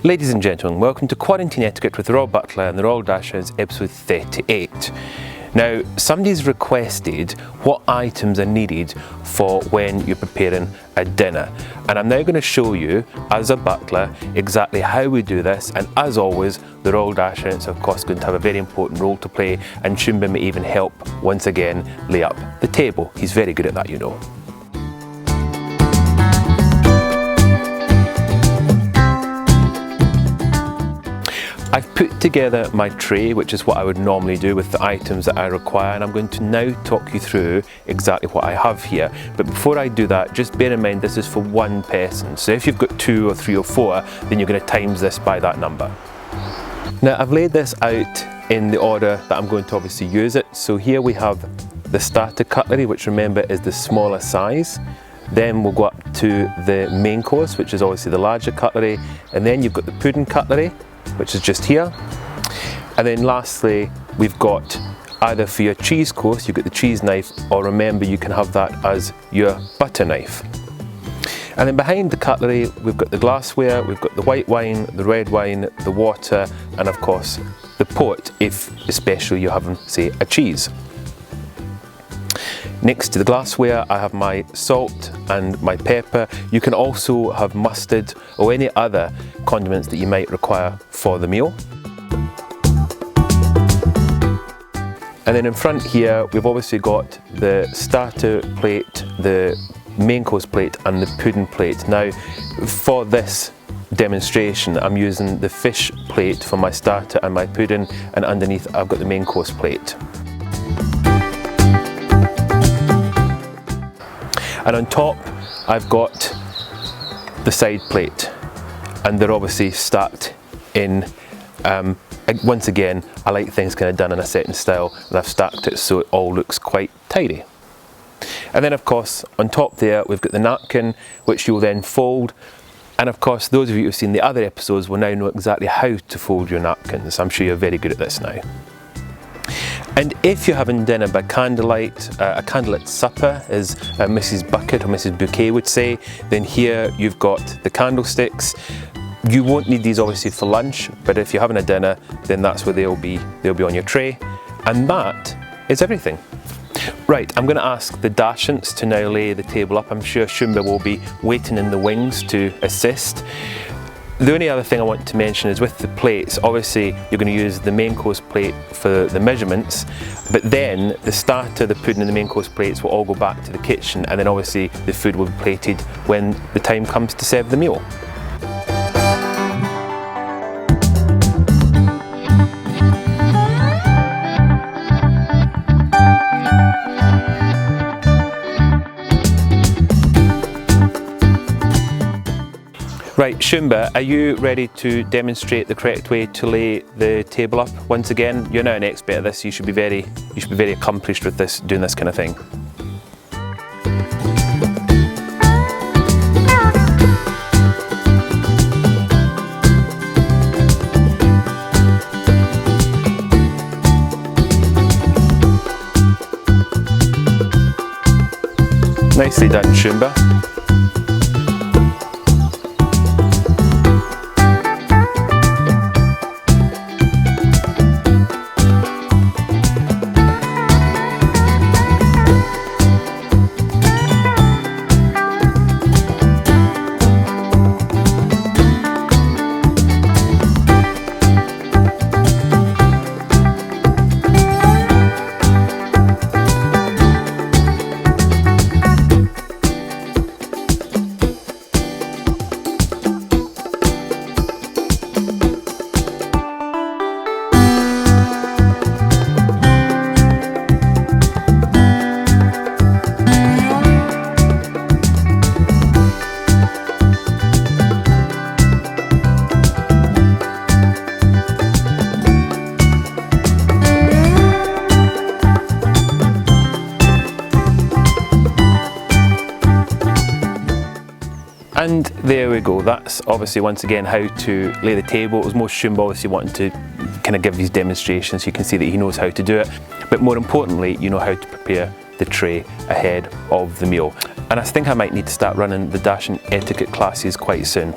Ladies and gentlemen, welcome to Quarantine Etiquette with the Royal Butler and the Royal Dashers, episode 38. Now, somebody's requested what items are needed for when you're preparing a dinner. And I'm now going to show you, as a butler, exactly how we do this. And as always, the Royal Dasher is of course going to have a very important role to play, and Shumba may even help, once again, lay up the table. He's very good at that, you know. I've put together my tray, which is what I would normally do with the items that I require, and I'm going to now talk you through exactly what I have here. But before I do that, just bear in mind this is for one person. So if you've got 2 or 3 or 4, then you're going to times this by that number. Now I've laid this out in the order that I'm going to obviously use it. So here we have the starter cutlery, which remember is the smaller size. Then we'll go up to the main course, which is obviously the larger cutlery. And then you've got the pudding cutlery, which is just here. And then lastly, we've got either for your cheese course, you've got the cheese knife, or remember you can have that as your butter knife. And then behind the cutlery, we've got the glassware, we've got the white wine, the red wine, the water, and of course the pot, if especially you're having, say, a cheese. Next to the glassware, I have my salt and my pepper. You can also have mustard or any other condiments that you might require for the meal. And then in front here, we've obviously got the starter plate, the main course plate and the pudding plate. Now, for this demonstration, I'm using the fish plate for my starter and my pudding, and underneath I've got the main course plate. And on top, I've got the side plate, and they're obviously stacked in, once again, I like things kind of done in a certain style, and I've stacked it so it all looks quite tidy. And then of course, on top there, we've got the napkin, which you'll then fold. And of course, those of you who've seen the other episodes will now know exactly how to fold your napkins. I'm sure you're very good at this now. And if you're having dinner by candlelight, a candlelit supper, as Mrs. Bucket or Mrs. Bouquet would say, then here you've got the candlesticks. You won't need these obviously for lunch, but if you're having a dinner, then that's where they'll be on your tray. And that is everything. Right, I'm going to ask the Dashants to now lay the table up. I'm sure Shumba will be waiting in the wings to assist. The only other thing I want to mention is with the plates, obviously you're going to use the main course plate for the measurements, but then the starter, the pudding and the main course plates will all go back to the kitchen, and then obviously the food will be plated when the time comes to serve the meal. Right, Shumba, are you ready to demonstrate the correct way to lay the table up? Once again, you're now an expert at this. You should be very accomplished with this, doing this kind of thing. Nicely done, Shumba. And there we go, that's obviously once again how to lay the table. It was more Shumba obviously wanting to kind of give these demonstrations so you can see that he knows how to do it. But more importantly, you know how to prepare the tray ahead of the meal. And I think I might need to start running the Dashing etiquette classes quite soon.